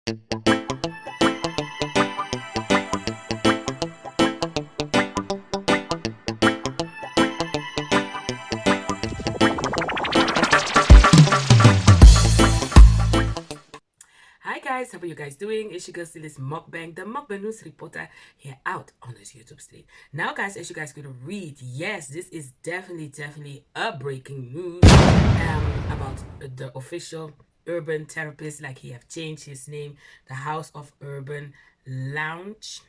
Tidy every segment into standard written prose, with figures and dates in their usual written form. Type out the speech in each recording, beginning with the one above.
Hi guys, how are you guys doing? It's your girl Sylis Mukbang, the Mukbang news reporter here out on this YouTube stream. Now guys, as you guys could read, yes, this is definitely a breaking news about the official urban therapist. Like, he have changed his name, the House of Urban Lounge.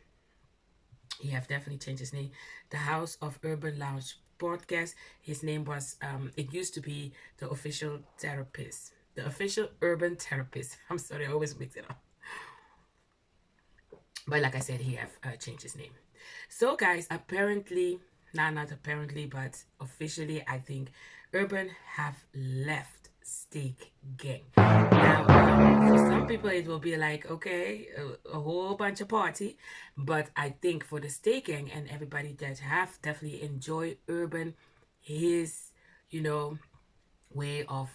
He have definitely changed his name, the House of Urban Lounge podcast. His name was it used to be the official therapist, the official urban therapist. I'm sorry, I always mix it up, but like I said, he have changed his name. So guys, apparently, not apparently, but officially, I think Urban have left Steak Gang. Now, for some people, it will be like, okay, a whole bunch of party, but I think for the Steak Gang and everybody that have definitely enjoyed Urban, his, way of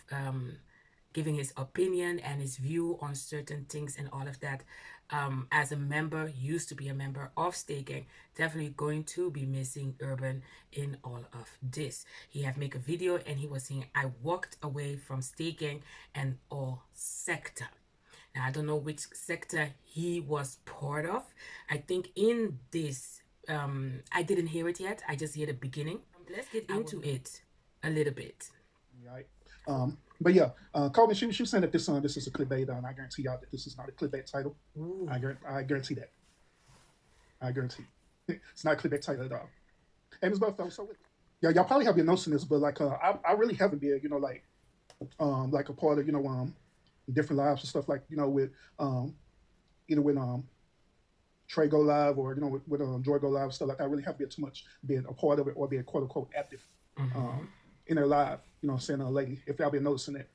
giving his opinion and his view on certain things and all of that. As a member, used to be a member of Stay Gang, definitely going to be missing Urban in all of this. He have made a video and he was saying, I walked away from Stay Gang and all sector. Now, I don't know which sector he was part of. I think in this, I didn't hear it yet. I just hear the beginning. Let's get into it a little bit. Right. But yeah, Coleman, she was saying that this is a clickbait, and I guarantee y'all that this is not a clickbait title. I guarantee that. I guarantee it's not a clickbait title at all. And it's both so yeah, y'all probably have been noticing this, but like I really haven't been, like a part of different lives and stuff, like with either with Trey Go Live or with Joy Go Live, stuff like that. I really haven't been too much being a part of it or being quote unquote active. In their live, saying lately, if y'all been noticing it.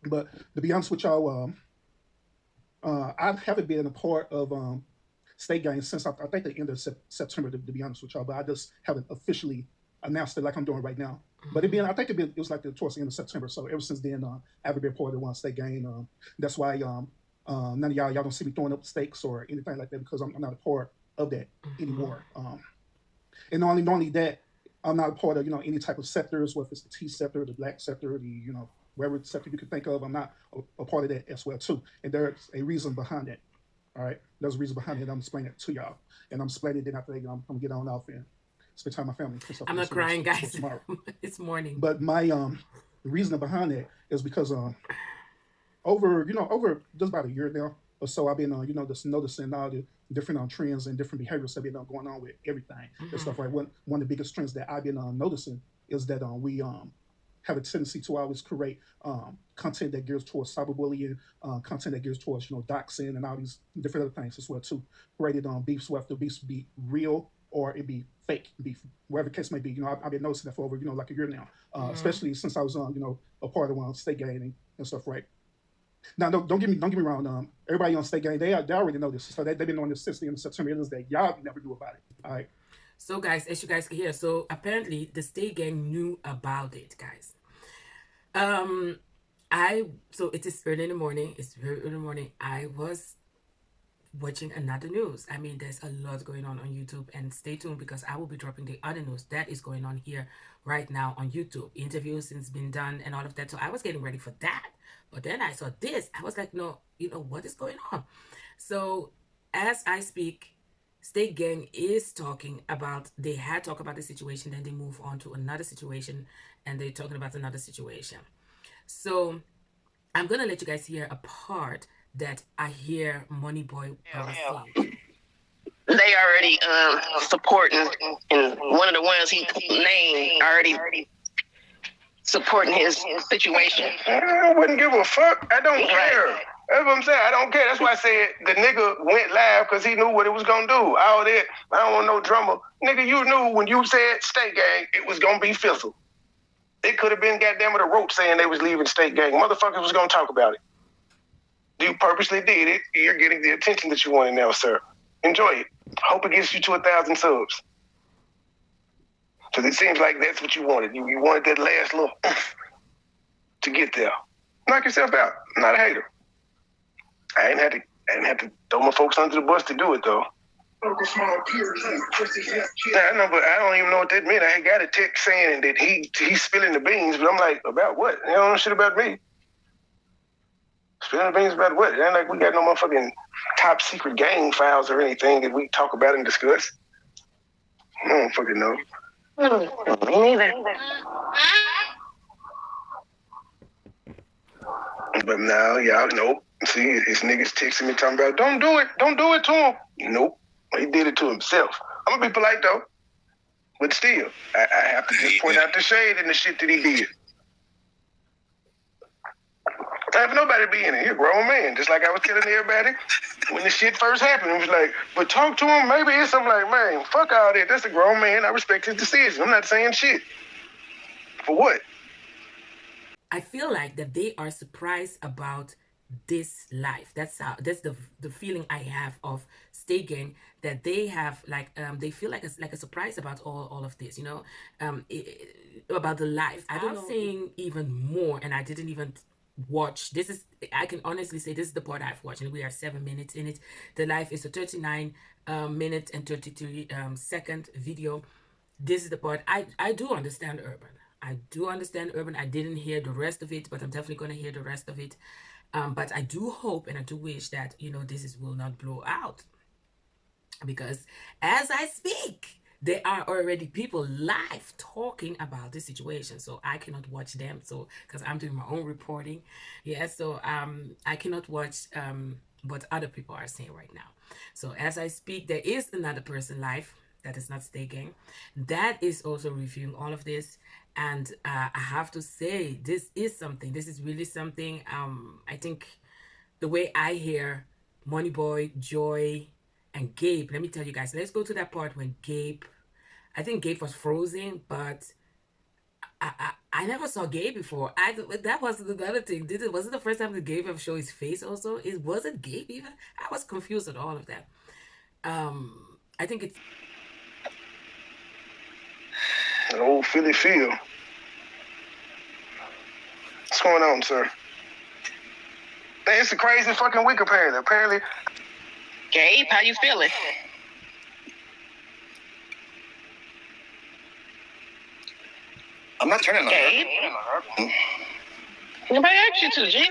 But to be honest with y'all, I haven't been a part of State Gang since I think the end of September, to be honest with y'all, but I just haven't officially announced it like I'm doing right now. But I think it was like towards the end of September, so ever since then, I haven't been part of one State Gang. That's why none of y'all don't see me throwing up stakes or anything like that, because I'm not a part of that anymore. And not only that, I'm not a part of, any type of sectors, whether it's the T sector, the black sector, the, whatever sector you can think of. I'm not a part of that as well, too. And there's a reason behind that. All right? There's a reason behind it. I'm explaining it to y'all. And I'm explaining it, then after that, I'm going to get on off and spend time with my family. I'm not crying, guys. It's morning. But my the reason behind that is because over just about a year now or so, I've been just noticing all the different trends and different behaviors that have been going on with everything and stuff. Right, one of the biggest trends that I've been noticing is that we have a tendency to always create content that gears towards cyberbullying, content that gears towards doxing and all these different other things as well too. Created beefs, whether the beefs be real or it be fake beef, whatever the case may be. I've been noticing that for over like a year now, especially since I was a part of State Gang and stuff. Right. Now, don't get me wrong. Everybody on State Gang, they already know this. So they've been knowing this since the end of September. It is that y'all never knew about it. All right. So guys, as you guys can hear, so apparently the State Gang knew about it, guys. So it is early in the morning. It's very early in the morning. I was watching another news. I mean, there's a lot going on YouTube, and stay tuned because I will be dropping the other news that is going on here right now on YouTube. Interviews since been done and all of that. So I was getting ready for that. But then I saw this. I was like, no, what is going on? So as I speak, State Gang is talking about, they had talked about the situation, then they move on to another situation, and they're talking about another situation. So I'm going to let you guys hear a part that I hear Money Boy saying. They already supporting, and one of the ones he named already supporting his situation. I wouldn't give a fuck. I don't care. That's what I'm saying. I don't care. That's why I said the nigga went live because he knew what it was going to do. All that, I don't want no drama. Nigga, you knew when you said State Gang, it was going to be fizzle. It could have been goddamn with a rope saying they was leaving State Gang. Motherfuckers was going to talk about it. You purposely did it. You're getting the attention that you wanted now, sir. Enjoy it. Hope it gets you to 1,000 subs. Because it seems like that's what you wanted. You wanted that last little to get there. Knock yourself out. I'm not a hater. I ain't I didn't have to throw my folks under the bus to do it, though. Yeah, I know, but I don't even know what that meant. I had got a text saying that he's spilling the beans, but I'm like, about what? You don't know shit about me. Spilling the beans about what? It ain't like we got no motherfucking top secret gang files or anything that we talk about and discuss. I don't fucking know. Me neither. But now, y'all know. See, his niggas texting me talking about, don't do it to him. Nope, he did it to himself. I'm gonna be polite though, but still, I have to just point out the shade in the shit that he did. I have nobody to be in it. He's a grown man, just like I was telling everybody when the shit first happened. It was like, but talk to him, maybe it's something like, man, fuck all that. That's a grown man. I respect his decision. I'm not saying shit. For what? I feel like that they are surprised about this life. That's the feeling I have of State Gang, that they have like they feel like a surprise about all of this, you know, about the life. I don't know, saying even more, and I didn't even watch. This is, I can honestly say this is the part I've watched, and we are 7 minutes in it. The life is a 39 minute and 33 second video. This is the part I do understand Urban. I do understand Urban. I didn't hear the rest of it, but I'm definitely going to hear the rest of it. But I do hope and I do wish that, you know, will not blow out. Because as I speak, there are already people live talking about this situation. So I cannot watch them. So, because I'm doing my own reporting. Yeah, so I cannot watch what other people are saying right now. So as I speak, there is another person live that is not State Gang that is also reviewing all of this. And I have to say, this is really something. I think the way I hear Moneyboy, Joy, and Gabe, let me tell you guys, let's go to that part when Gabe, I think Gabe was frozen, but I never saw Gabe before. That was the other thing. Was it the first time that Gabe ever showed his face also? Was it Gabe even? I was confused at all of that. I think it's an old Philly feel. What's going on, sir? Man, it's a crazy fucking week apparently. Gabe, how you feeling? I'm not turning on Gabe? Nobody asked you to, G.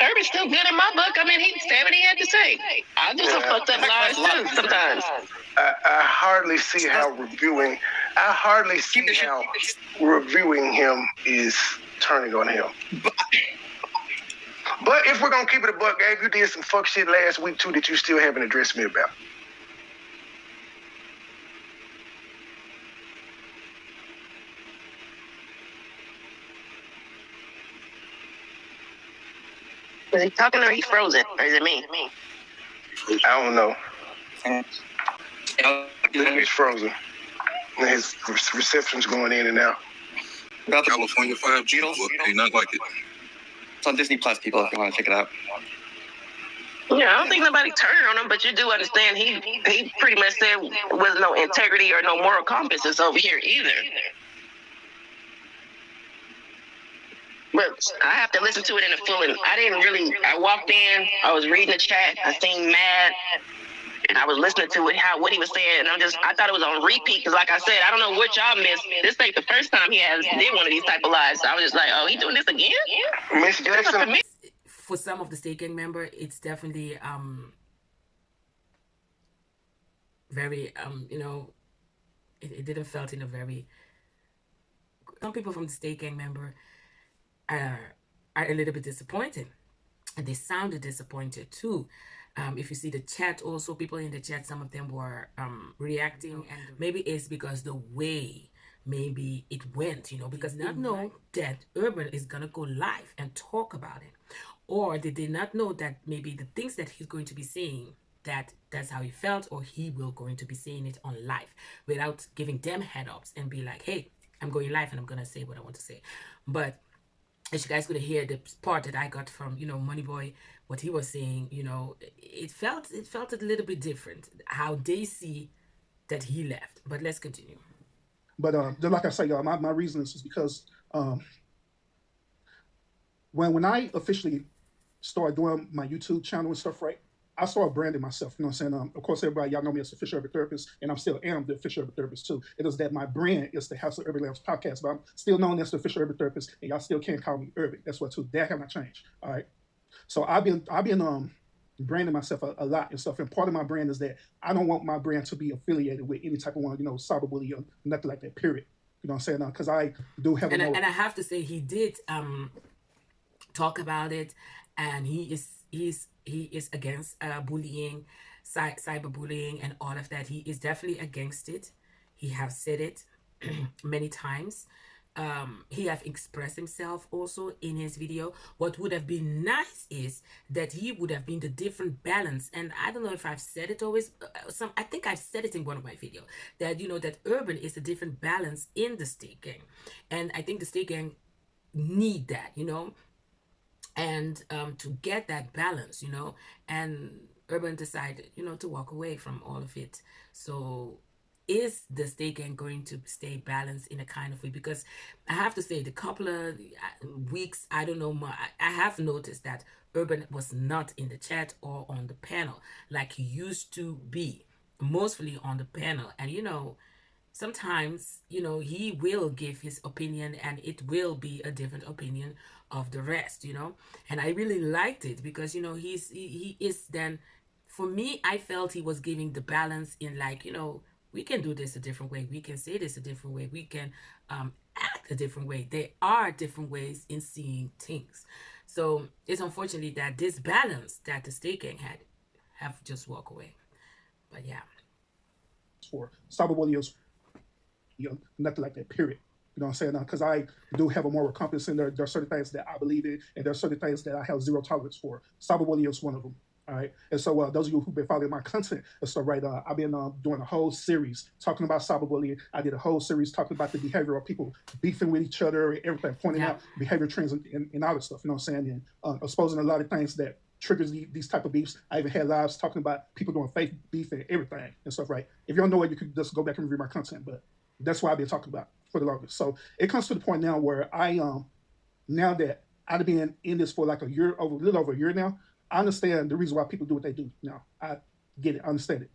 Urban's still good in my book. I mean, he said what he had to say. I do some fucked up lies too sometimes. I hardly see how reviewing him is turning on him. But if we're gonna keep it a buck, Gabe, you did some fuck shit last week too that you still haven't addressed me about. Is he talking or he's frozen? Or is it me? I don't know. He's frozen. His reception's going in and out. About California 5G, ain't not like it. It's on Disney Plus, people, if you want to check it out. Yeah, I don't think nobody turned on him, but you do understand he pretty much said was no integrity or no moral compasses over here either. But I have to listen to it in a full. And I walked in, I was reading the chat, I seen Mad, and I was listening to it, what he was saying, and I thought it was on repeat, because like I said, I don't know what y'all missed. This ain't the first time he did one of these type of lies. So I was just like, oh, he doing this again? Miss Jackson. For some of the State Gang member, it's definitely very you know, it didn't felt in a very. Some people from the State Gang member are a little bit disappointed, and they sounded disappointed too. If you see the chat, also people in the chat, some of them were reacting, and maybe it's because the way maybe it went, you know, because they not know that Urban is gonna go live and talk about it, or they did not know that maybe the things that he's going to be saying, that's how he felt, or he will going to be saying it on live without giving them head ups and be like, hey, I'm going live and I'm gonna say what I want to say. But as you guys could hear the part that I got from, you know, Moneyboy, what he was saying, you know, it felt a little bit different how they see that he left. But let's continue. But like I say, y'all, my reason is because when I officially started doing my YouTube channel and stuff, right, I started branding myself. You know what I'm saying? Of course, everybody, y'all know me as the official urban therapist, and I'm still am the official urban therapist too. It is that my brand is the House of Urban Labs podcast, but I'm still known as the official urban therapist, and y'all still can't call me urban. That's what too. That have not changed. All right. So I've been branding myself a lot and stuff. And part of my brand is that I don't want my brand to be affiliated with any type of one, cyberbully or nothing like that. Period. You know what I'm saying? Because I do have and I have to say he did talk about it, and he is against bullying, cyberbullying, and all of that. He is definitely against it. He has said it many times. He have expressed himself also in his video. What would have been nice is that he would have been the different balance. And I don't know if I've said it always. I think I've said it in one of my videos that that urban is a different balance in the state gang, and I think the state gang need that, and to get that balance, and urban decided, to walk away from all of it. So is the state gang going to stay balanced in a kind of way? Because I have to say, the couple of weeks, I don't know, I have noticed that urban was not in the chat or on the panel like he used to be, mostly on the panel. And sometimes he will give his opinion, and it will be a different opinion of the rest, and I really liked it because he is then, for me, I felt he was giving the balance in, like, we can do this a different way, we can say this a different way, we can act a different way. There are different ways in seeing things. So it's unfortunately that this balance that the state gang have just walked away. But yeah, for cyberbullying, nothing like that, period. You know what I'm saying? Because I do have a moral compass, and there are certain things that I believe in, and there are certain things that I have zero tolerance for. Cyberbullying is one of them. All right. And so those of you who've been following my content, so right, I've been doing a whole series talking about cyberbullying. I did a whole series talking about the behavior of people beefing with each other and everything, pointing out behavior trends and all this stuff. You know what I'm saying? And exposing a lot of things that triggers these type of beefs. I even had lives talking about people doing fake beef and everything and stuff, right? If you don't know it, you can just go back and review my content, but that's what I've been talking about for the longest. So it comes to the point now where I, now that I've been in this for like a little over a year now, I understand the reason why people do what they do now. I get it, I understand it.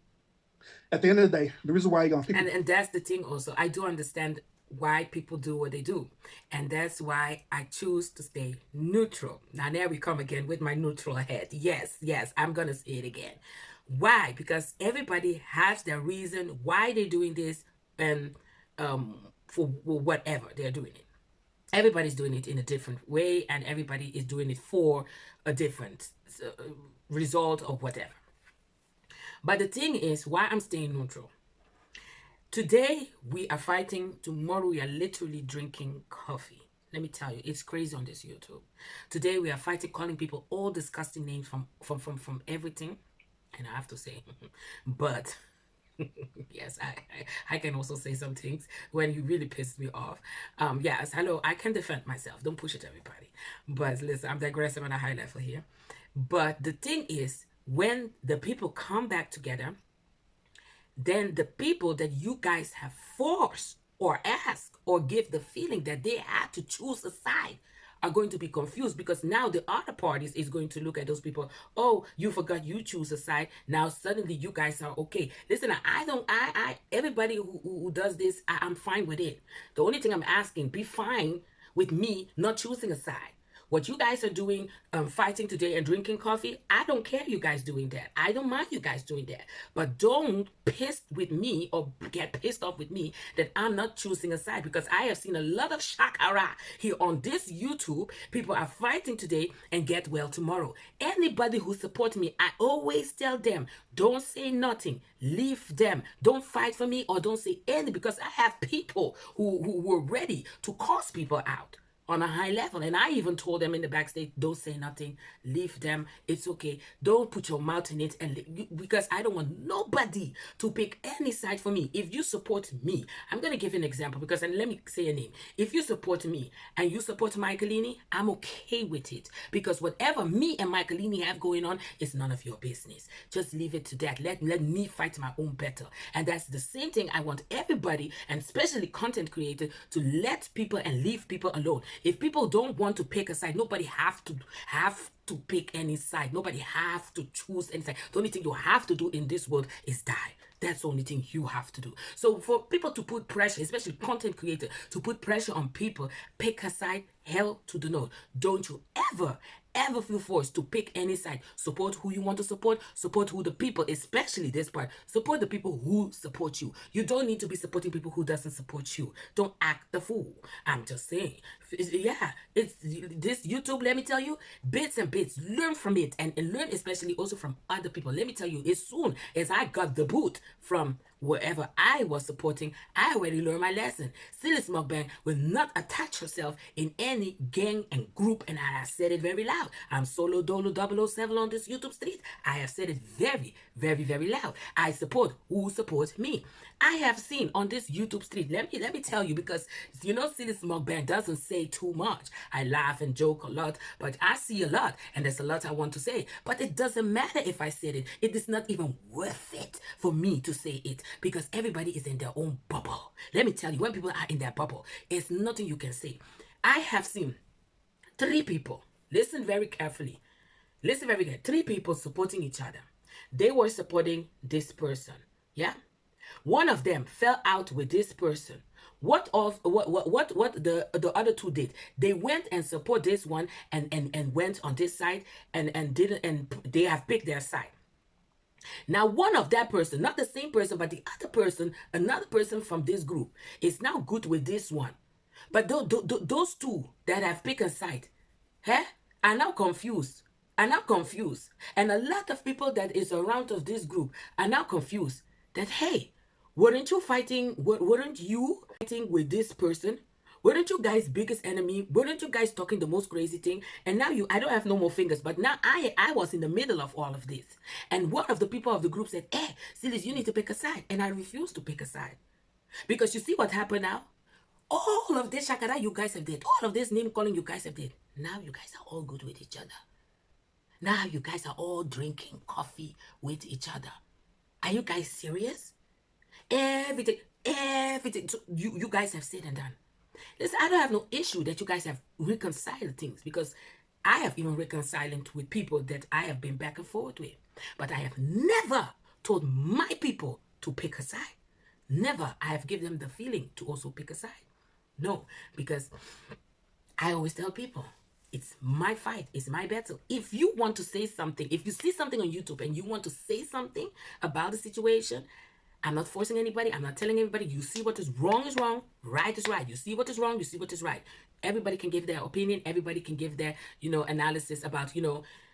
At the end of the day, the reason why people... And that's the thing also. I do understand why people do what they do. And that's why I choose to stay neutral. Now there we come again with my neutral head. Yes, I'm going to say it again. Why? Because everybody has their reason why they're doing this, and for whatever they're doing it. Everybody's doing it in a different way, and everybody is doing it for a different result or whatever. But the thing is, why I'm staying neutral. Today we are fighting. Tomorrow we are literally drinking coffee. Let me tell you, it's crazy on this YouTube. Today we are fighting, calling people all disgusting names from everything. And I have to say, but yes, I can also say some things when you really pissed me off. Yes, hello, I can defend myself. Don't push it, everybody. But listen, I'm digressing on a high level here. But the thing is, when the people come back together, then the people that you guys have forced or asked or give the feeling that they had to choose a side are going to be confused, because now the other parties is going to look at those people. Oh, you forgot you choose a side. Now suddenly you guys are okay. Listen, everybody who does this, I'm fine with it. The only thing I'm asking, be fine with me not choosing a side. What you guys are doing, fighting today and drinking coffee, I don't care you guys doing that. I don't mind you guys doing that. But don't piss with me or get pissed off with me that I'm not choosing a side, because I have seen a lot of shakara here on this YouTube. People are fighting today and get well tomorrow. Anybody who supports me, I always tell them, don't say nothing. Leave them. Don't fight for me or don't say anything, because I have people who were ready to cause people out on a high level. And I even told them in the backstage, don't say nothing, leave them, it's okay, don't put your mouth in it, and because I don't want nobody to pick any side for me. If you support me, I'm going to give you an example, because, and let me say a name. If you support me and you support Michaelini, I'm okay with it, because whatever me and Michaelini have going on is none of your business. Just leave it to that. Let me fight my own battle. And that's the same thing I want everybody, and especially content creators, to let people and leave people alone. If people don't want to pick a side, nobody have to pick any side. Nobody have to choose any side. The only thing you have to do in this world is die. That's the only thing you have to do. So for people to put pressure, especially content creators, to put pressure on people, pick a side, hell to the no. Don't you ever feel forced to pick any side. Support who you want to support who the people, especially this part, support the people who support you. You don't need to be supporting people who doesn't support you. Don't act the fool. I'm just saying. Yeah, it's this YouTube, let me tell you, bits and bits, learn from it, and learn especially also from other people. Let me tell you, as soon as I got the boot from wherever I was supporting, I already learned my lesson. SYLISMUKBANG will not attach herself in any gang and group, and I have said it very loud. I'm solo dolo 007 on this YouTube street. I have said it very, very, very loud. I support who supports me. I have seen on this YouTube street, let me tell you, because you know SYLISMUKBANG doesn't say too much. I laugh and joke a lot, but I see a lot, and there's a lot I want to say. But it doesn't matter if I said it. It is not even worth it for me to say it, because everybody is in their own bubble. Let me tell you, when people are in their bubble, it's nothing you can say. I have seen 3 people, listen very carefully, listen very carefully, 3 people supporting each other. They were supporting this person, yeah? One of them fell out with this person. What the other 2 did? They went and support this one and went on this side and they have picked their side. Now, one of that person, not the same person, but the other person, another person from this group, is now good with this one. But those 2 that have picked a side, are now confused. And a lot of people that is around of this group are now confused that, hey, weren't you fighting with this person? Weren't you guys biggest enemy? Weren't you guys talking the most crazy thing? And now I don't have no more fingers, but now I was in the middle of all of this. And one of the people of the group said, hey, Sylis, you need to pick a side. And I refused to pick a side. Because you see what happened now? All of this shakara you guys have did, all of this name calling you guys have did, now you guys are all good with each other. Now you guys are all drinking coffee with each other. Are you guys serious? Everything. So you guys have said and done. Listen, I don't have no issue that you guys have reconciled things, because I have even reconciled with people that I have been back and forth with. But I have never told my people to pick a side. Never. I have given them the feeling to also pick a side. No, because I always tell people, it's my fight, it's my battle. If you want to say something, if you see something on YouTube and you want to say something about the situation, I'm not forcing anybody. I'm not telling anybody. You see what is wrong, right is right. You see what is wrong, you see what is right. Everybody can give their opinion. Everybody can give their, analysis about,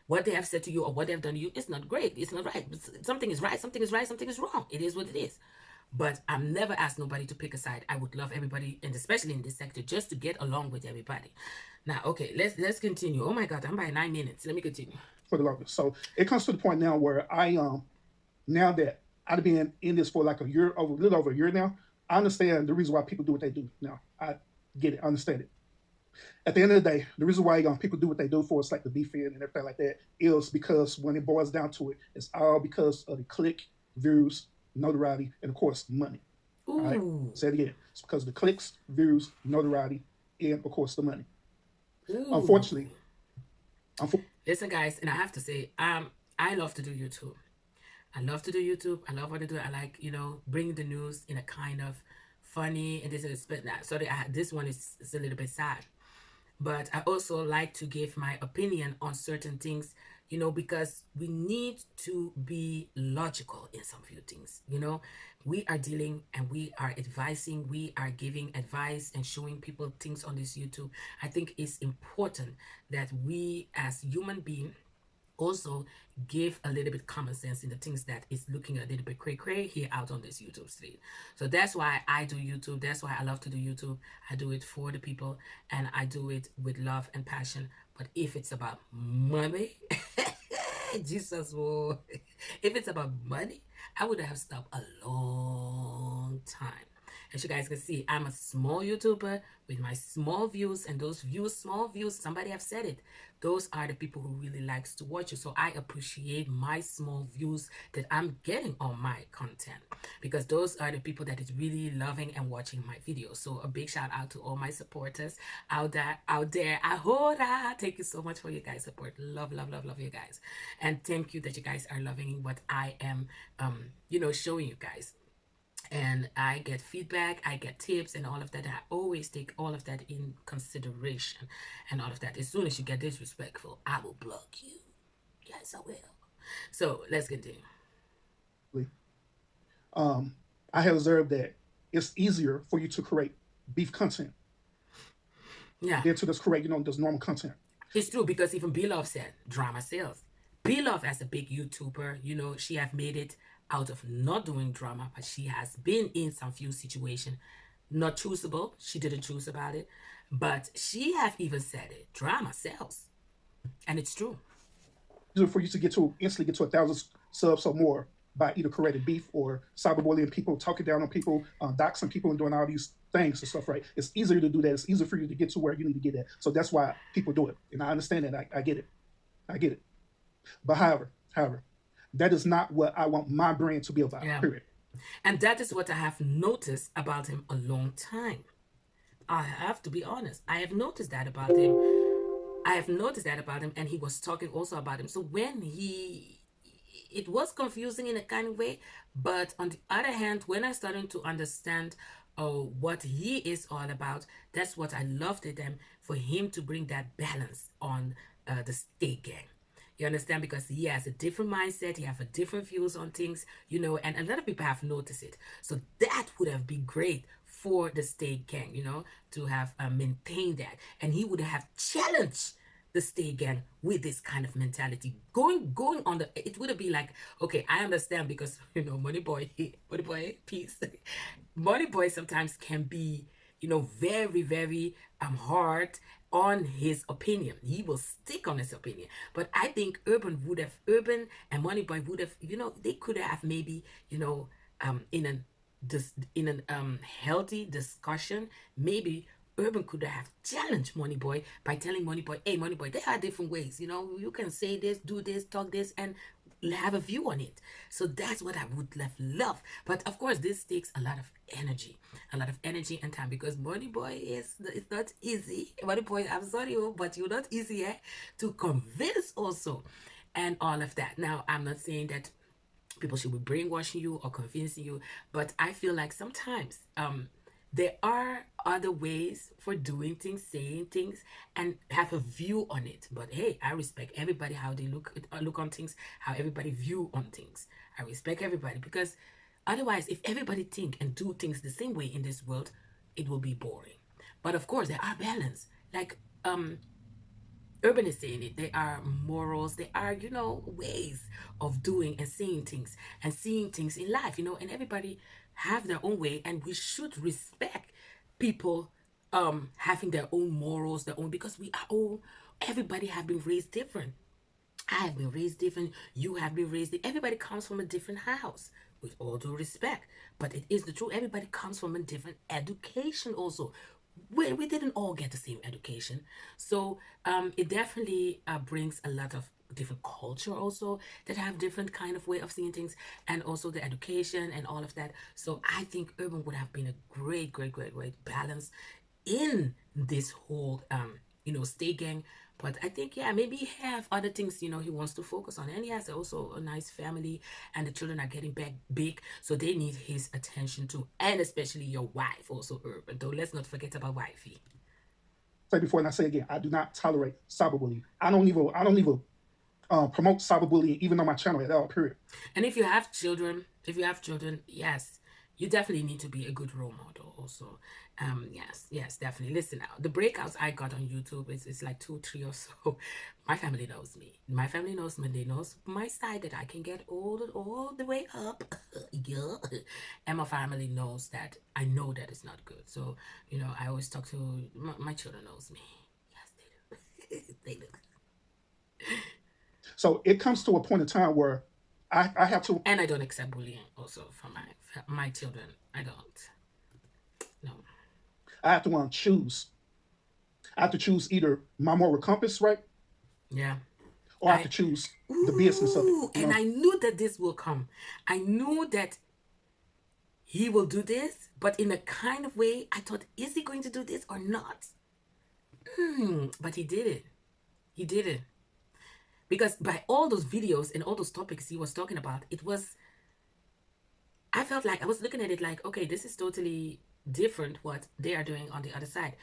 what they have said to you or what they have done to you. It's not great. It's not right. Something is right. Something is right. Something is wrong. It is what it is. But I'm never asked nobody to pick a side. I would love everybody, and especially in this sector, just to get along with everybody. Now, okay, let's continue. Oh my God, I'm by 9 minutes. Let me continue. For the longest. So it comes to the point now where I now that I've been in this for like a little over a year now, I understand the reason why people do what they do. Now, I get it, I understand it. At the end of the day, the reason why people do what they do for us, like the beef and everything like that, is because when it boils down to it, it's all because of the click, views, notoriety, and of course, money. All right? Say it again. It's because of the clicks, views, notoriety, and of course, the money. Unfortunately. Listen, guys, and I have to say, I love to do YouTube. I love to do YouTube. I love what I do. I like, bringing the news in a kind of funny, and this one is a little bit sad. But I also like to give my opinion on certain things, because we need to be logical in some few things. We are dealing and we are advising, we are giving advice and showing people things on this YouTube. I think it's important that we as human beings also give a little bit common sense in the things that is looking a little bit cray here out on this YouTube street. So that's why I do YouTube. That's why I love to do YouTube. I do it for the people, and I do it with love and passion. But if it's about money, Jesus, whoa. If it's about money, I would have stopped a long time. As you guys can see, I'm a small YouTuber with my small views, and those views, small views, somebody have said it, those are the people who really likes to watch you. So I appreciate my small views that I'm getting on my content, because those are the people that is really loving and watching my videos. So a big shout out to all my supporters out there. Ahora! Thank you so much for your guys' support. Love, love, love, love you guys. And thank you that you guys are loving what I am, showing you guys. And I get feedback, I get tips and all of that. I always take all of that in consideration and all of that. As soon as you get disrespectful, I will block you. Yes, I will. So let's continue. I have observed that it's easier for you to create beef content than to just create, just normal content. It's true, because even Beloved said drama sells. Beloved, as a big YouTuber, she have made it out of not doing drama, but she has been in some few situations, not choosable. She didn't choose about it, but she have even said it. Drama sells, and it's true. For you to instantly get to 1,000 subs or more by either creating beef or cyberbullying people, talking down on people, doxing people, and doing all these things and stuff, right? It's easier to do that. It's easier for you to get to where you need to get at. So that's why people do it, and I understand that. I get it. But however, that is not what I want my brand to be about, period. And that is what I have noticed about him a long time. I have to be honest. I have noticed that about him. And he was talking also about him. So when it was confusing in a kind of way, but on the other hand, when I started to understand what he is all about, that's what I loved it, for him to bring that balance on the State Gang. You understand? Because he has a different mindset. He has a different views on things, and a lot of people have noticed it. So that would have been great for the State Gang, to have maintained that. And he would have challenged the State Gang with this kind of mentality. Going on it would have been like, okay, I understand, because, Money Boy, peace. Money Boy sometimes can be, very, very hard on his opinion. He will stick on his opinion. But I think Urban and Money Boy would have, they could have maybe, in an healthy discussion, maybe Urban could have challenged Money Boy by telling Money Boy, hey, Money Boy, there are different ways. You can say this, do this, talk this, and have a view on it. So that's what I would love. But of course, this takes a lot of energy and time, because Money Boy it's not easy. Money Boy, I'm sorry, but you're not easy to convince also, and all of that. Now, I'm not saying that people should be brainwashing you or convincing you, but I feel like sometimes there are other ways for doing things, saying things, and have a view on it. But hey, I respect everybody, how they look on things, how everybody view on things. I respect everybody, because otherwise, if everybody think and do things the same way in this world, it will be boring. But of course, there are balance. Like Urban is saying it. There are morals. There are, ways of doing and seeing things in life, and everybody have their own way, and we should respect people having their own morals, because we are all, everybody have been raised different. I have been raised different. You have been raised different. Everybody comes from a different house, with all due respect. But it is the truth. Everybody comes from a different education also. We didn't all get the same education. So it definitely brings a lot of different culture also, that have different kind of way of seeing things, and also the education and all of that. So I think Urban would have been a great balance in this whole State Gang. But I think, maybe he have other things, he wants to focus on. And he has also a nice family, and the children are getting big, so they need his attention too. And especially your wife also, Urban. Though, let's not forget about wifey. Say before, and I say again, I do not tolerate cyberbullying. I don't even promote cyberbullying even on my channel at all, period. And if you have children, yes, you definitely need to be a good role model also. Yes, definitely. Listen now, the breakouts I got on YouTube, it's like 2, 3 or so. My family knows me. My family knows me. They knows my side, that I can get all the way up. Yeah. And my family knows that I know that it's not good. So, I always talk to my children knows me. Yes, they do. They do. So it comes to a point in time where I have to... And I don't accept bullying also from my children. I don't. No. I have to choose. I have to choose either my moral compass, right? Yeah. Or I have to choose the business of it. Ooh, and I knew that this will come. I knew that he will do this, but in a kind of way, I thought, is he going to do this or not? But he did it. He did it. Because by all those videos and all those topics he was talking about, it was, I felt like I was looking at it like, okay, this is totally different what they are doing on the other side.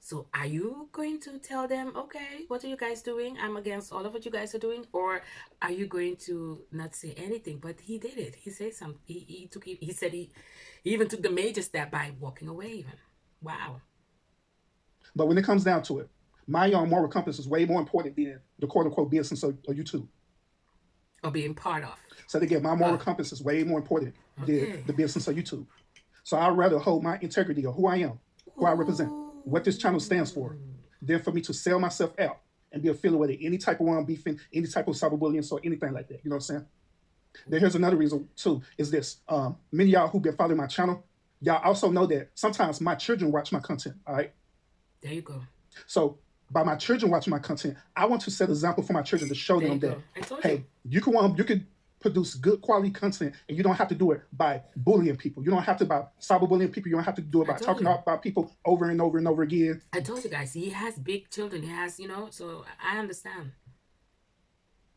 So are you going to tell them, okay, what are you guys doing? I'm against all of what you guys are doing. Or are you going to not say anything? But he did it. He said something. He said he even took the major step by walking away even. Wow. But when it comes down to it, my moral compass is way more important than the quote unquote business of YouTube. Or being part of. So again, my moral compass is way more important than the business of YouTube. So I'd rather hold my integrity of who I am, who I represent, what this channel stands for, than for me to sell myself out and be affiliated with any type of beefing, any type of cyberbullying, or anything like that. You know what I'm saying? Then here's another reason too, is this. Many of y'all who've been following my channel, y'all also know that sometimes my children watch my content, all right? There you go. So by my children watching my content, I want to set an example for my children to show them that, hey, you can produce good quality content, and you don't have to do it by bullying people. You don't have to by cyberbullying people. You don't have to do it by talking about people over and over and over again. I told you guys, he has big children. He has, so I understand.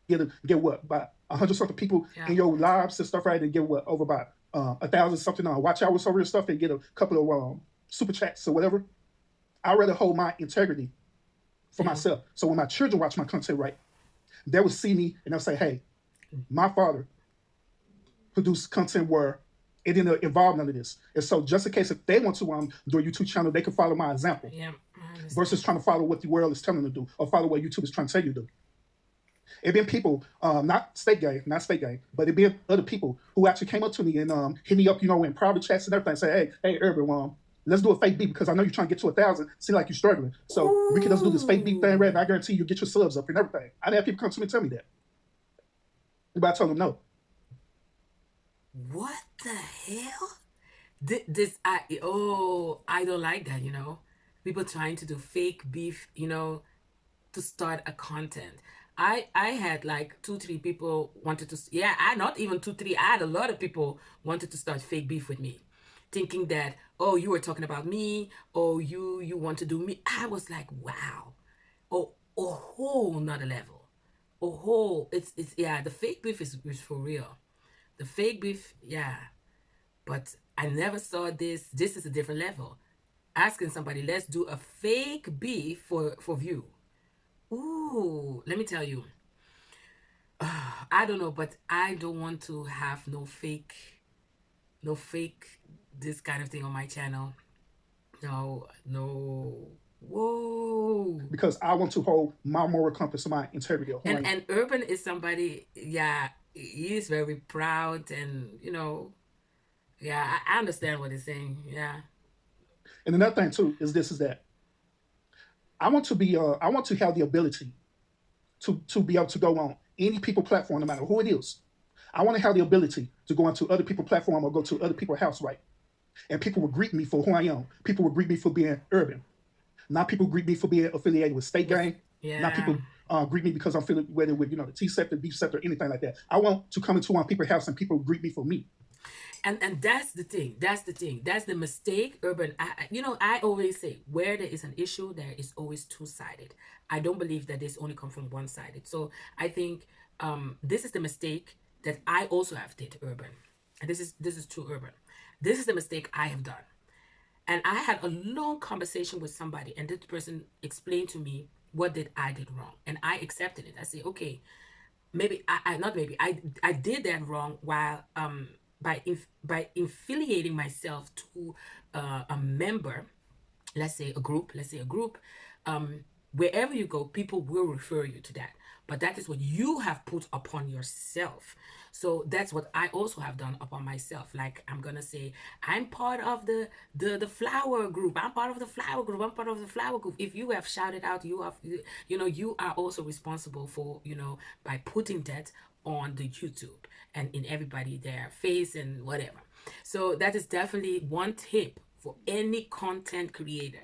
Get what? By 100-something people in your lives and stuff, right? And get what? Over about 1,000-something watch hours over and stuff, and get a couple of super chats or whatever. I'd rather hold my integrity for myself. So when my children watch my content, right, they will see me and they'll say, hey, my father produced content where it didn't involve none of this. And so just in case if they want to do a YouTube channel, they can follow my example. Yeah. Versus trying to follow what the world is telling them to do, or follow what YouTube is trying to tell you to do. It been people, not state gang, but it been other people who actually came up to me and hit me up, in private chats and everything, say, hey, Urban, let's do a fake beat because I know you're trying to get to 1,000. Seem like you're struggling. So we can just do this fake beat thing, right? And I guarantee you'll get your subs up and everything. I didn't have people come to me and tell me that. But I told them no. What the hell? I don't like that, People trying to do fake beef, to start a content. I had like 2-3 people wanted to, not even 2-3. I had a lot of people wanted to start fake beef with me, thinking that, oh, you were talking about me, oh, you want to do me. I was like, wow, oh, a whole nother level, it's the fake beef is for real. The fake beef, but I never saw this. This is a different level. Asking somebody, let's do a fake beef for view. Ooh, let me tell you. I don't know, but I don't want to have no fake this kind of thing on my channel. No. Whoa. Because I want to hold my moral compass, my integrity. And Urban is somebody, he is very proud and, I understand what he's saying. Yeah. And another thing too is that I want to have the ability to be able to go on any people platform, no matter who it is. I want to have the ability to go into other people's platform or go to other people's house, right? And people will greet me for who I am. People will greet me for being urban. Not people greet me for being affiliated with State Gang. Yeah. Not people greet me because I'm affiliated with, the T-Sector, B-Sector, anything like that. I want to come into people's house and people greet me for me. And that's the thing. That's the mistake, Urban. I always say, where there is an issue, there is always two-sided. I don't believe that this only come from one-sided. So I think this is the mistake that I also have did, Urban. And this is true, Urban. This is the mistake I have done. And I had a long conversation with somebody, and this person explained to me what I did wrong. And I accepted it. I say, okay, maybe I did that wrong while by affiliating myself to a member, let's say a group, wherever you go, people will refer you to that. But that is what you have put upon yourself. So that's what I also have done upon myself. Like, I'm going to say, I'm part of the flower group. I'm part of the flower group. I'm part of the flower group. If you have shouted out, you are also responsible for, by putting that on the YouTube and in everybody their face and whatever. So that is definitely one tip for any content creator.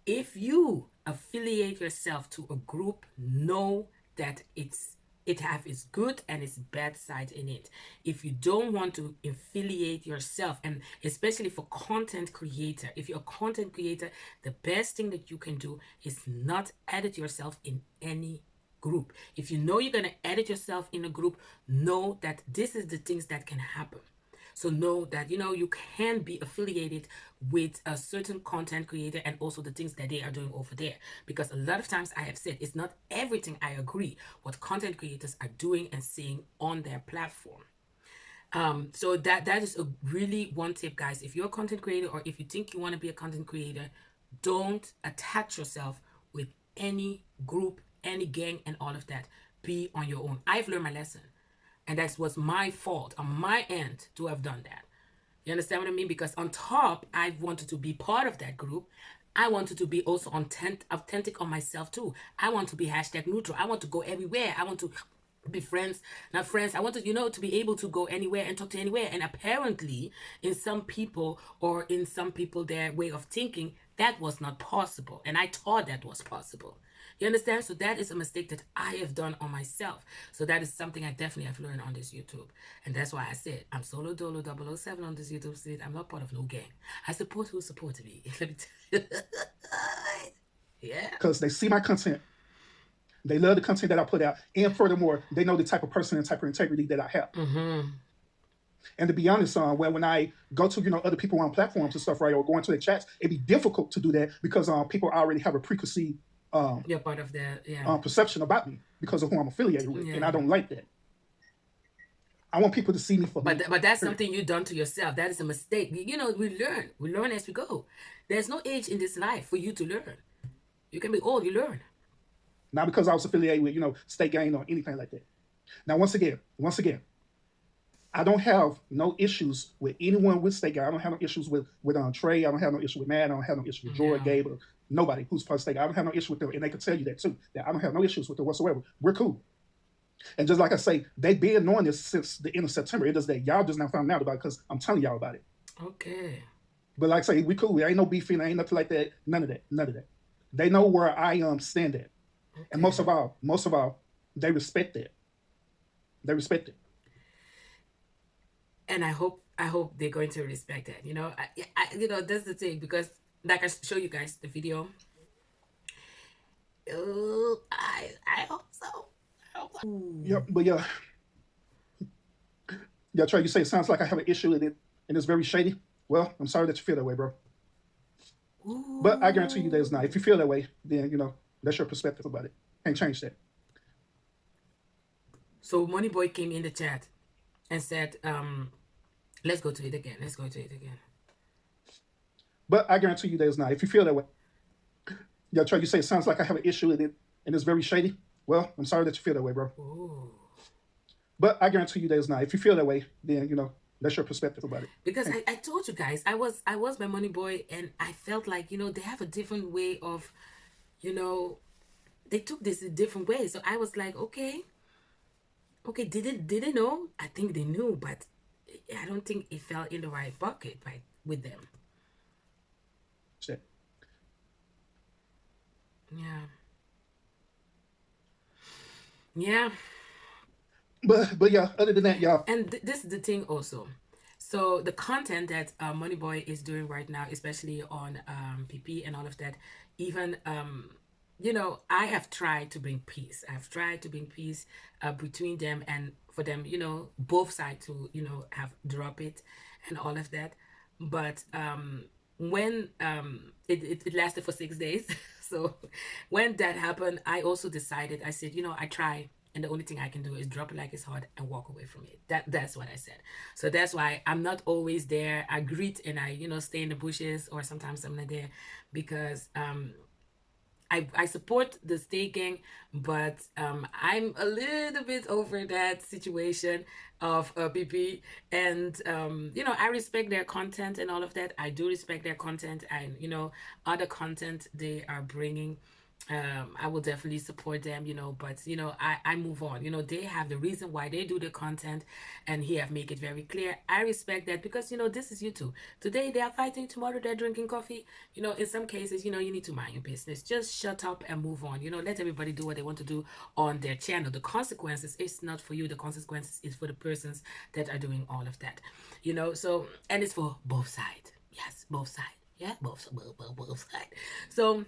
If you affiliate yourself to a group, know that it have its good and its bad side in it. If you don't want to affiliate yourself, and especially for content creator, if you're a content creator, the best thing that you can do is not edit yourself in any group. If you know you're going to edit yourself in a group, know that this is the things that can happen. So know that, you can be affiliated with a certain content creator and also the things that they are doing over there. Because a lot of times I have said, it's not everything I agree what content creators are doing and saying on their platform. So that is a really one tip, guys. If you're a content creator, or if you think you want to be a content creator, don't attach yourself with any group, any gang, and all of that. Be on your own. I've learned my lesson. And that was my fault on my end to have done that. You understand what I mean? Because on top, I wanted to be part of that group. I wanted to be also authentic on myself too. I want to be #neutral. I want to go everywhere. I want to be friends, not friends. I wanted, to be able to go anywhere and talk to anywhere. And apparently, in some people, or in some people, their way of thinking, that was not possible. And I thought that was possible. You understand? So that is a mistake that I have done on myself. So that is something I definitely have learned on this YouTube. And that's why I said, I'm solo dolo 007 on this YouTube street. I'm not part of no gang. I support who supported me. Let me tell you. Yeah. Because they see my content. They love the content that I put out. And furthermore, they know the type of person and type of integrity that I have. Mm-hmm. And to be honest, when I go to, other people on platforms and stuff, right, or go into their chats, it'd be difficult to do that because people already have a preconceived you're part of the perception about me because of who I'm affiliated with, and I don't like that. I want people to see me for me. But that's something you've done to yourself. That is a mistake. We learn as we go. There's no age in this life for you to learn. You can be old, you learn. Not because I was affiliated with, state gang or anything like that. Now, once again, I don't have no issues with anyone with state gang. I don't have no issues with Trey. I don't have no issue with Matt. I don't have no issue with Jordan, Gabe, or nobody who's part of state gang. I don't have no issue with them, and they can tell you that too. That I don't have no issues with them whatsoever. We're cool. And just like I say, they've been knowing this since the end of September. It is that y'all just now found out about it because I'm telling y'all about it. Okay. But like I say, we cool. There ain't no beefing. There ain't nothing like that. None of that. They know where I stand at. Okay. And most of all, they respect that. They respect it. And I hope they're going to respect that. That's the thing, because like I show you guys the video. I hope so. Yeah, but yeah, Trey, you say it sounds like I have an issue with it, and it's very shady. Well, I'm sorry that you feel that way, bro. Ooh. But I guarantee you there's not. If you feel that way, then, that's your perspective about it. Can't change that. So Money Boy came in the chat and said, let's go to it again. But I guarantee you there's not. If you feel that way. Yeah, Trey, you say it sounds like I have an issue with it, and it's very shady. Well, I'm sorry that you feel that way, bro. Ooh. But I guarantee you there's not. If you feel that way, then, that's your perspective about it. Because I told you guys, I was my Money Boy, and I felt like, they have a different way of, they took this a different way. So I was like, okay, did they know? I think they knew, but I don't think it fell in the right bucket with them. Shit. Yeah. But yeah, other than that, y'all. And this is the thing also. So the content that Money Boy is doing right now, especially on PP and all of that, even I have tried to bring peace. I've tried to bring peace between them, and for them, both sides to have drop it and all of that. But when it lasted for 6 days. So when that happened, I also decided, I said, I try, and the only thing I can do is drop it like it's hot and walk away from it. That's what I said. So that's why I'm not always there. I greet and I, stay in the bushes, or sometimes I'm not there, because I support the state gang, but I'm a little bit over that situation of PP, and I respect their content and all of that. I do respect their content, and other content they are bringing. I will definitely support them, you know, but you know, I move on. You know, they have the reason why they do the content, and he have make it very clear. I respect that because you know this is YouTube. Today they are fighting, tomorrow they're drinking coffee. You know, in some cases, you know, you need to mind your business. Just shut up and move on. You know, let everybody do what they want to do on their channel. The consequences is not for you. The consequences is for the persons that are doing all of that. You know, so and it's for both sides. Yes, both sides. Yeah, both sides. So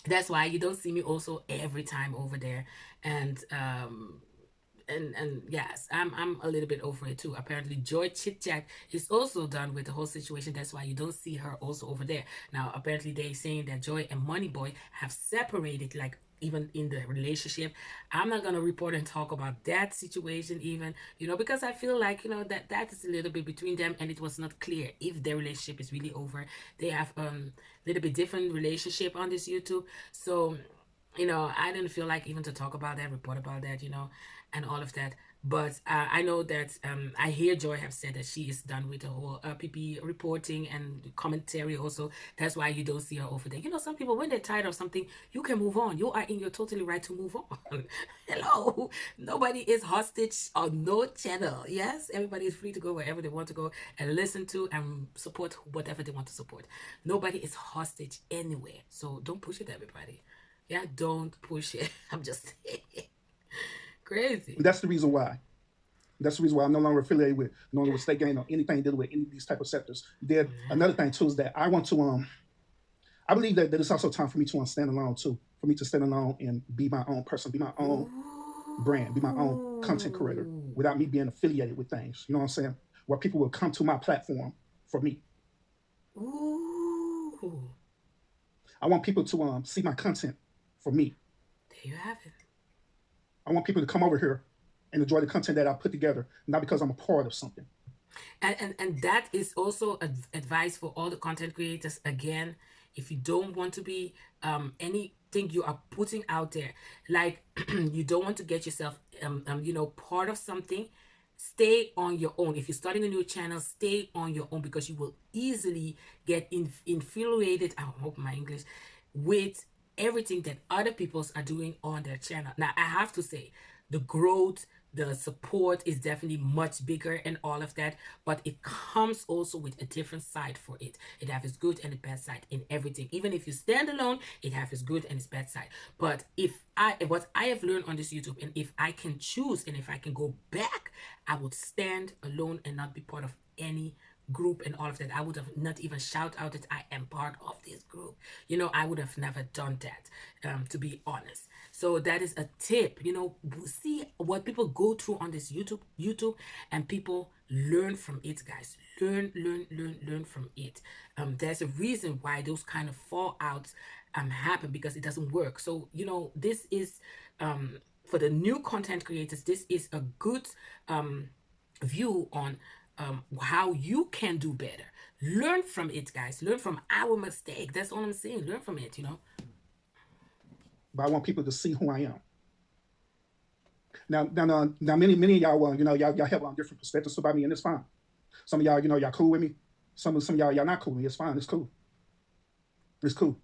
that's why you don't see me also every time over there. And yes, I'm a little bit over it too. Apparently Joy Chit Chat is also done with the whole situation. That's why you don't see her also over there. Now apparently they're saying that Joy and Money Boy have separated, like even in the relationship. I'm not gonna report and talk about that situation even, you know, because I feel like, you know, that is a little bit between them, and it was not clear if their relationship is really over. They have little bit different relationship on this YouTube. So you know, I didn't feel like even to talk about that, report about that, you know, and all of that. But I know that I hear Joy have said that she is done with the whole PP reporting and commentary also. That's why you don't see her over there. You know, some people, when they're tired of something, you can move on. You are in your totally right to move on. Hello. Nobody is hostage on no channel. Yes, everybody is free to go wherever they want to go and listen to and support whatever they want to support. Nobody is hostage anywhere. So don't push it, everybody. Yeah, don't push it. I'm just crazy. That's the reason why. That's the reason why I'm no longer affiliated with no longer with State Gang or anything dealing with any of these type of sectors. Then another thing too is that I want to I believe that it's also time for me to stand alone too. For me to stand alone and be my own person, be my own brand, be my own content creator without me being affiliated with things. You know what I'm saying? Where people will come to my platform for me. Ooh. I want people to see my content for me. There you have it. I want people to come over here and enjoy the content that I put together, not because I'm a part of something. And that is also advice for all the content creators. Again, if you don't want to be anything you are putting out there, like you don't want to get yourself you know, part of something, stay on your own. If you're starting a new channel, stay on your own, because you will easily get infuriated, I hope my English, with everything that other peoples are doing on their channel. Now I have to say, the growth, the support is definitely much bigger and all of that, but it comes also with a different side for it. It has its good and its bad side in everything. Even if you stand alone, it has its good and its bad side. But what I have learned on this YouTube, and if I can choose and if I can go back, I would stand alone and not be part of any group and all of that. I would have not even shout out that I am part of this group. You know, I would have never done that, to be honest. So that is a tip. You know, see what people go through on this YouTube, and people learn from it, guys. Learn from it. There's a reason why those kind of fallouts happen, because it doesn't work. So you know, this is for the new content creators, this is a good view on how you can do better. Learn from it, guys. Learn from our mistake. That's all I'm saying. Learn from it, you know. But I want people to see who I am. Now, many of y'all, you know, y'all have different perspectives about me, and it's fine. Some of y'all, you know, y'all cool with me. Some of y'all not cool with me. It's fine. It's cool. It's cool.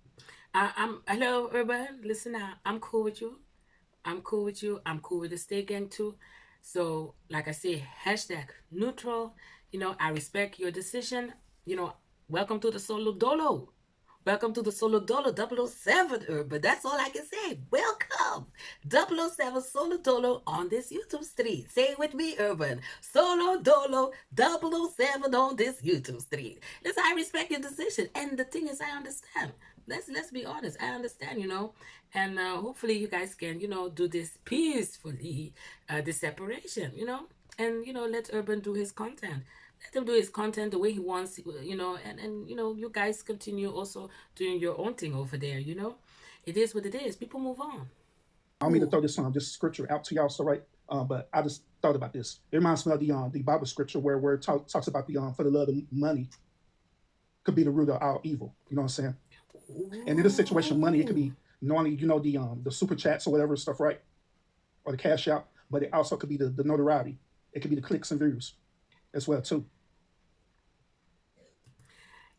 Hello, Urban. Listen now. I'm cool with you. I'm cool with you. I'm cool with the State Gang too. So, like I say, #neutral. You know, I respect your decision. You know, welcome to the Solo Dolo. Welcome to the Solo Dolo 007, Urban. That's all I can say. Welcome. 007 Solo Dolo on this YouTube street. Say it with me, Urban. Solo Dolo 007 on this YouTube street. Listen, I respect your decision. And the thing is, I understand. Let's be honest. I understand, you know. And hopefully you guys can, you know, do this peacefully, this separation, you know. And, you know, let Urban do his content. Let him do his content the way he wants, you know, and you know, you guys continue also doing your own thing over there, you know. It is what it is. People move on. I don't mean to throw this scripture out to y'all, so right? But I just thought about this. It reminds me of the Bible scripture where it talks about the for the love of money could be the root of all evil. You know what I'm saying? And in this situation, money, it could be normally, you know, the super chats or whatever stuff, right? Or the cash out, but it also could be the notoriety. It could be the clicks and views as well too.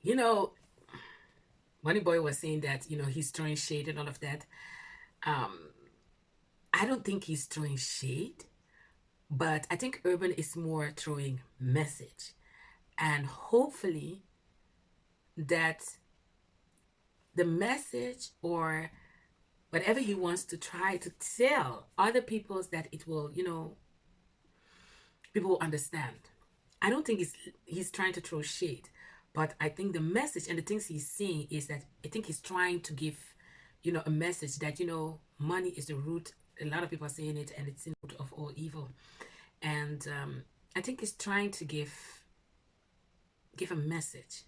You know, Money Boy was saying that, you know, he's throwing shade and all of that. Um, I don't think he's throwing shade, but I think Urban is more throwing message. And hopefully that the message or whatever he wants to try to tell other people's that it will, people will understand. I don't think he's trying to throw shade, but I think the message and the things he's saying is that I think he's trying to give, a message that money is the root. A lot of people are saying it, and it's the root of all evil. And I think he's trying to give a message,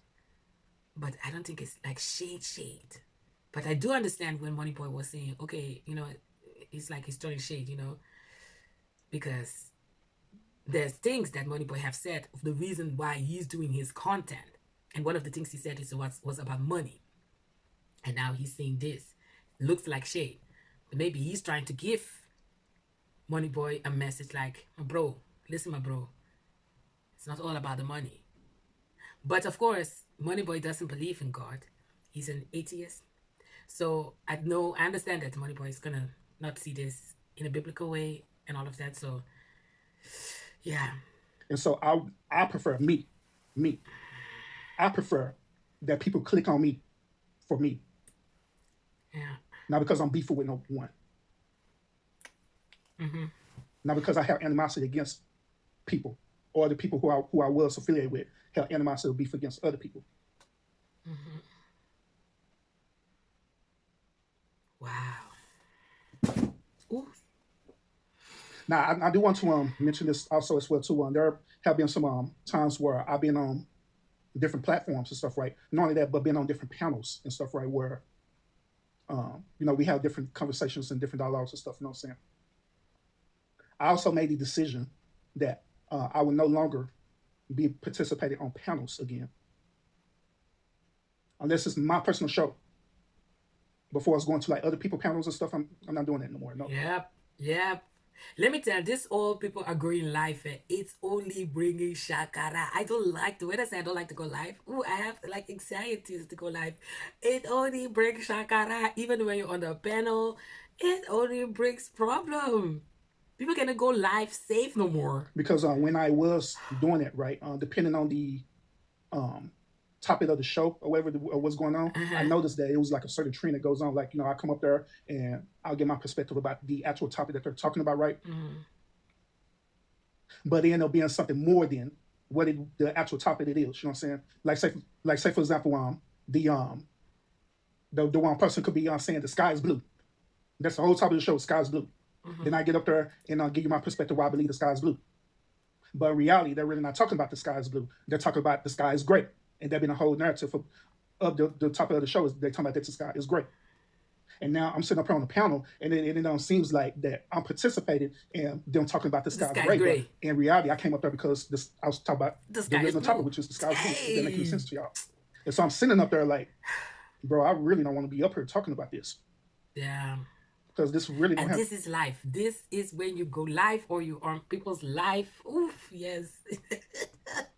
but I don't think it's like shade. But I do understand when Money Boy was saying, okay, it's like he's throwing shade, because there's things that Money Boy have said of the reason why he's doing his content. And one of the things he said was about money. And now he's saying this. Looks like shade. But maybe he's trying to give Money Boy a message like, bro, listen, my bro. It's not all about the money. But of course, Money Boy doesn't believe in God. He's an atheist. So I understand that Money Boy is going to not see this in a biblical way and all of that. So, yeah. And so I prefer me. I prefer that people click on me for me. Yeah. Not because I'm beefing with no one. Mm-hmm. Not because I have animosity against people or the people who I was affiliated with have animosity or beef against other people. Mm-hmm. Wow. Ooh. Now, I do want to mention this also as well too. There have been some times where I've been on different platforms and stuff, right? Not only that, but been on different panels and stuff, right? Where we have different conversations and different dialogues and stuff. You know what I'm saying? I also made the decision that I would no longer be participating on panels again, unless it's my personal show. Before I was going to like other people panels and stuff, I'm not doing that no more. No. Yep. Let me tell you, this all people are going live. It's only bringing shakara. I don't like the way I say I don't like to go live. Ooh, I have like anxieties to go live. It only brings shakara. Even when you're on the panel, it only brings problem. People cannot go live safe no more. Because when I was doing it, right, depending on the topic of the show or whatever what's going on, I noticed that it was like a certain trend that goes on. Like, I come up there and I'll get my perspective about the actual topic that they're talking about, right? Mm-hmm. But it ended up being something more than what the actual topic it is. You know what I'm saying? Like say for example, the one person could be saying the sky is blue. That's the whole topic of the show, sky is blue. Mm-hmm. Then I get up there and I'll give you my perspective why I believe the sky is blue. But in reality, they're really not talking about the sky is blue. They're talking about the sky is gray. And there been a whole narrative of the topic of the show is they're talking about that the sky is gray. And now I'm sitting up here on the panel, and it seems like that I'm participating in them talking about the sky is gray. But in reality, I came up there because I was talking about the original topic, which is the sky is blue. If that makes any sense to y'all. And so I'm sitting up there like, bro, I really don't want to be up here talking about this. Yeah. Because this really don't and happen. This is life. This is when you go live or you on people's life. Oof, yes.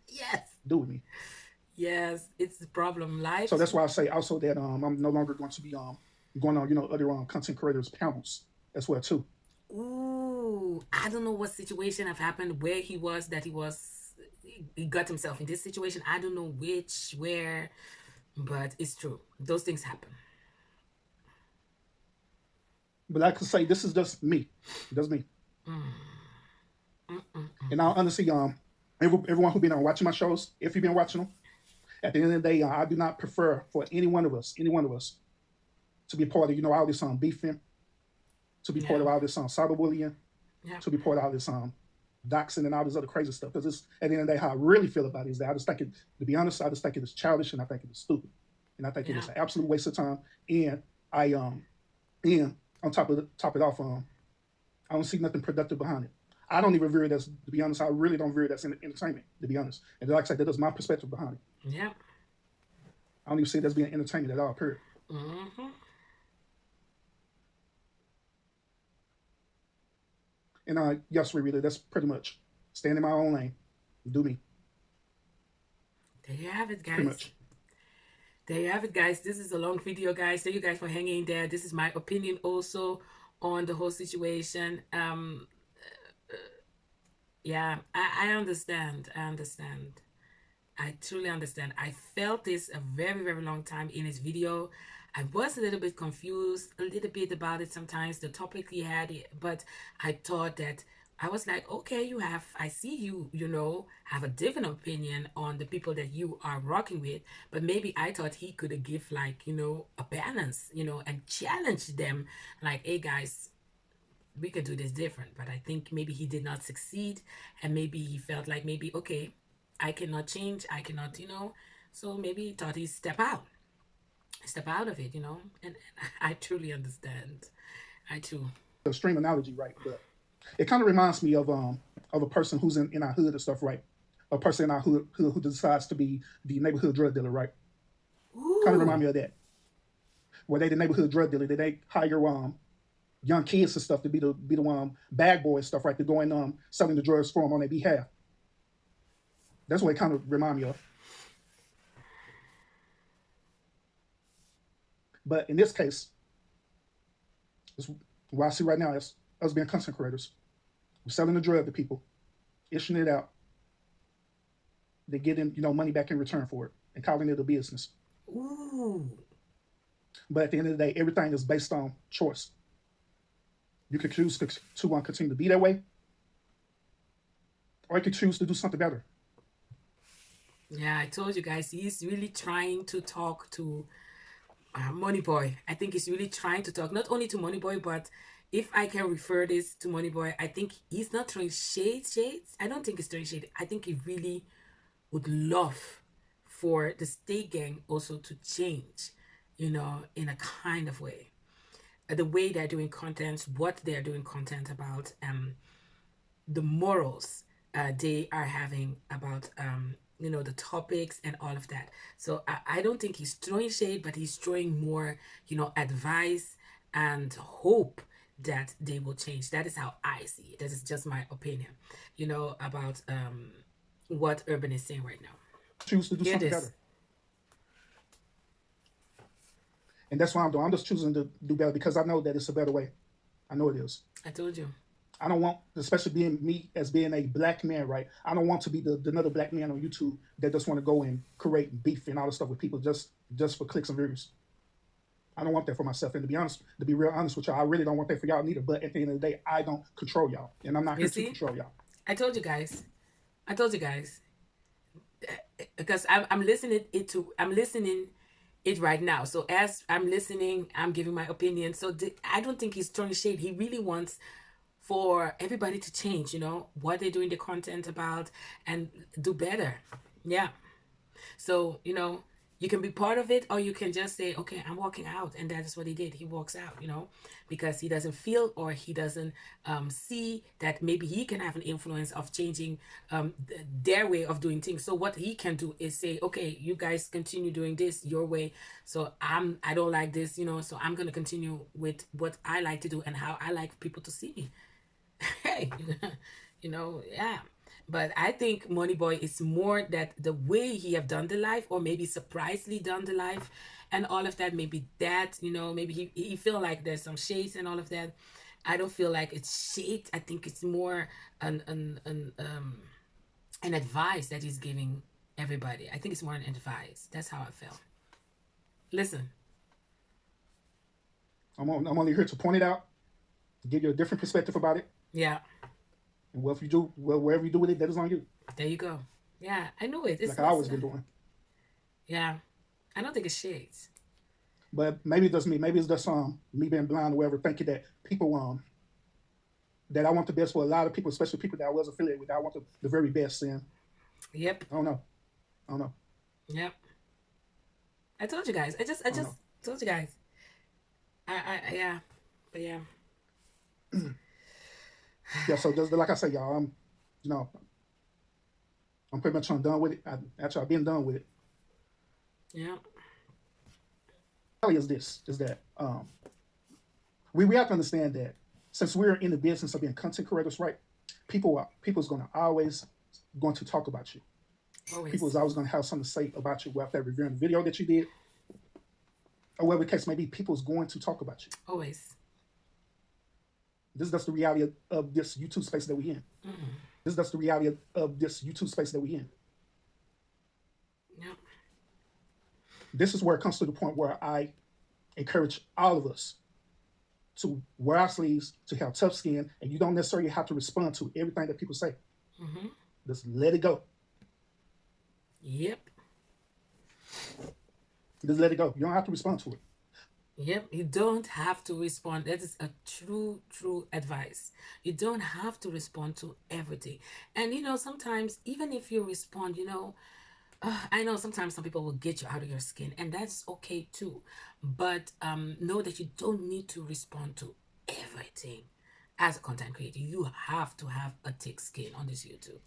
Yes. Do with me. Yes, it's the problem. Life. So that's why I say also that I'm no longer going to be going on other content creators panels as well too. Ooh, I don't know what situation have happened where he got himself in this situation. I don't know where, but it's true. Those things happen. But I could say this is just me. That's me. And I honestly, everyone who's been watching my shows, if you've been watching them, at the end of the day, I do not prefer for any one of us, to be part of all this beefing, to be part of all this cyberbullying, to be part of all this doxing and all this other crazy stuff. Because it's at the end of the day, how I really feel about it is that I just think to be honest, I just think it is childish and I think it is stupid, and I think it is an absolute waste of time. And on top it off, I don't see nothing productive behind it. I don't even view it as, to be honest, I really don't view it as entertainment, to be honest. And like I said, that is my perspective behind it. Yeah. I don't even see it as being entertainment at all, period. Mm-hmm. And yes, really, that's pretty much staying in my own lane. Do me. There you have it, guys. Pretty much. There you have it, guys. This is a long video, guys. Thank you guys for hanging there. This is my opinion also on the whole situation. Yeah, I understand. I understand. I truly understand. I felt this a very, very long time in his video. I was a little bit confused, a little bit about it sometimes, the topic he had, but I thought that I was like, okay, I see you, have a different opinion on the people that you are rocking with, but maybe I thought he could give like, a balance, and challenge them like, hey guys, we could do this different. But I think maybe he did not succeed, and maybe he felt like maybe, okay, I cannot change, I cannot, so maybe he thought he'd step out of it, and I truly understand. I too. Extreme analogy, right? But it kind of reminds me of a person who's in our hood and stuff, right? A person in our hood who decides to be the neighborhood drug dealer, right? Kind of remind me of that. Where they the neighborhood drug dealer, they hire young kids and stuff to be the bag boy and stuff, right? To go in selling the drugs for them on their behalf. That's what it kind of remind me of. But in this case, what I see right now is us being content creators. We're selling the drug to people, issuing it out. They're getting, money back in return for it and calling it a business. Ooh. But at the end of the day, everything is based on choice. You could choose to continue to be that way, or you could choose to do something better. Yeah, I told you guys, he's really trying to talk to Moneyboy. I think he's really trying to talk not only to Moneyboy, but if I can refer this to Moneyboy, I think he's not throwing shades. I don't think he's throwing shade. I think he really would love for the State Gang also to change, in a kind of way. The way they're doing content, what they're doing content about, the morals they are having about, the topics and all of that. So I don't think he's throwing shade, but he's throwing more, advice and hope that they will change. That is how I see it. That is just my opinion, about what Urban is saying right now. Choose to do something better. And that's what I'm doing. I'm just choosing to do better because I know that it's a better way. I know it is. I told you. I don't want, especially being me as being a black man, right? I don't want to be the another black man on YouTube that just want to go and create beef and all this stuff with people just for clicks and views. I don't want that for myself. And to be real honest with y'all, I really don't want that for y'all neither. But at the end of the day, I don't control y'all. And I'm not here to control y'all. I told you guys. Because I'm listening it right now. So as I'm listening, I'm giving my opinion. So I don't think he's throwing shade. He really wants for everybody to change, what they're doing the content about and do better. Yeah. So, you can be part of it, or you can just say, okay, I'm walking out. And that is what he did. He walks out, because he doesn't feel, or he doesn't see that maybe he can have an influence of changing their way of doing things. So what he can do is say, okay, you guys continue doing this your way. So I don't like this, so I'm going to continue with what I like to do and how I like people to see me. Hey, yeah. But I think Moneyboy is more that the way he have done the life, or maybe surprisingly done the life and all of that, maybe that, maybe he feel like there's some shades and all of that. I don't feel like it's shade. I think it's more an advice that he's giving everybody. I think it's more an advice. That's how I felt. Listen. I'm only here to point it out, to give you a different perspective about it. Yeah. And wherever you do with it, that is on you. There you go. Yeah, I know it. It's like I always been doing. Yeah. I don't think it's shades. But maybe it's just me. Maybe it's just me being blind or whatever, thinking that people that I want the best for a lot of people, especially people that I was affiliated with. I want the very best. And yep. I don't know. Yep. I told you guys. I just told you guys. Yeah. But yeah. Yeah, so just like I say, y'all, I'm pretty much done with it. I've been done with it. Yeah. Is that we have to understand that since we're in the business of being content creators, right? People's always going to talk about you. Always. People's always going to have something to say about you after reviewing the video that you did, or whatever the case may be, people's going to talk about you. Always. This is just the reality of this YouTube space that we in. This is just the reality of this YouTube space that we in. Yep. This is where it comes to the point where I encourage all of us to wear our sleeves, to have tough skin, and you don't necessarily have to respond to everything that people say. Just let it go. Yep. Just let it go. You don't have to respond to it. Yep, you don't have to respond. That is a true advice. You don't have to respond to everything. And you know, sometimes even if you respond, you know, I know sometimes some people will get you out of your skin, and that's okay too. But know that you don't need to respond to everything. As a content creator, you have to have a thick skin on this YouTube.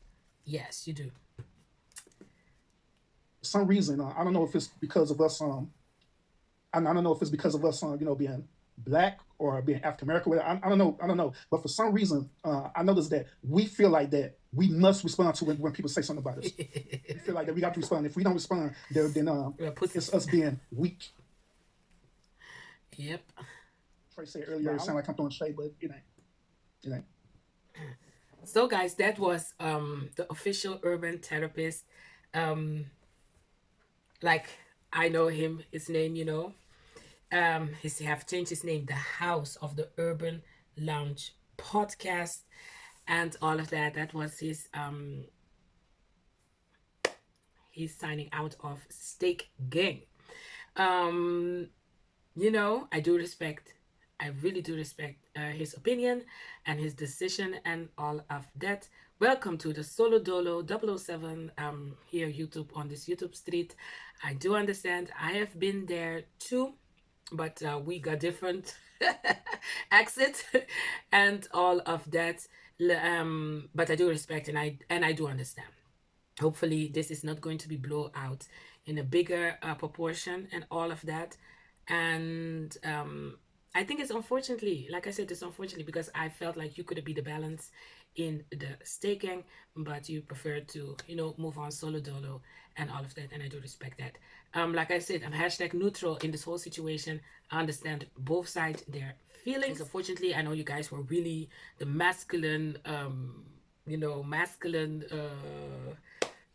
Yes, you do. For some reason, I don't know if it's because of us. I don't know if it's because of us, you know, being black or being African American. I don't know. But for some reason, I noticed that we feel like that we must respond to when people say something about us. We feel like that we got to respond. If we don't respond, then it's us being weak. Yep. Trey said earlier, it sounded like I'm throwing shade, but it ain't. It ain't. So guys, that was the official urban therapist. Like I know him, his name, you know. He have changed his name, the House of the Urban Lounge podcast, and all of that. That was his he's signing out of Steak Gang. You know, I really do respect his opinion and his decision and all of that. Welcome to the Solo Dolo 007 here YouTube on this YouTube street. I do understand. I have been there too, but we got different exits and all of that. But I do respect and I do understand. Hopefully this is not going to be blown out in a bigger proportion and all of that. And I think it's unfortunately, like I said, it's unfortunately because I felt like you could be the balance in the staking, but you prefer to, you know, move on solo dolo and all of that, and I do respect that. Like I said, I'm hashtag neutral in this whole situation. I understand both sides, their feelings. Unfortunately, I know you guys were really the masculine, you know, masculine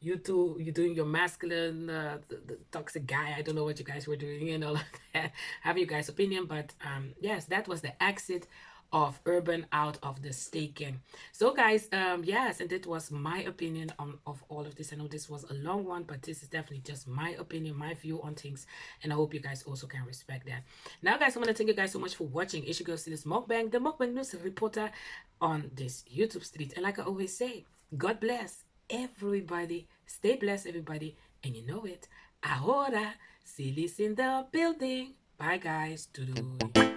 you two, you're doing your masculine, the toxic guy. I don't know what you guys were doing and all of that. Have you guys' opinion, but yes, that was the exit of urban out of the staking. So guys, yes, and that was my opinion of all of this. I know this was a long one, but this is definitely just my opinion, my view on things, and I hope you guys also can respect that. Now guys, I want to thank you guys so much for watching. It's your girl Sylis Mukbang, the Mukbang news reporter on this YouTube street. And like I always say, God bless everybody, stay blessed everybody, and you know it. Ahora, Sylis in the building. Bye guys. Doo-doo.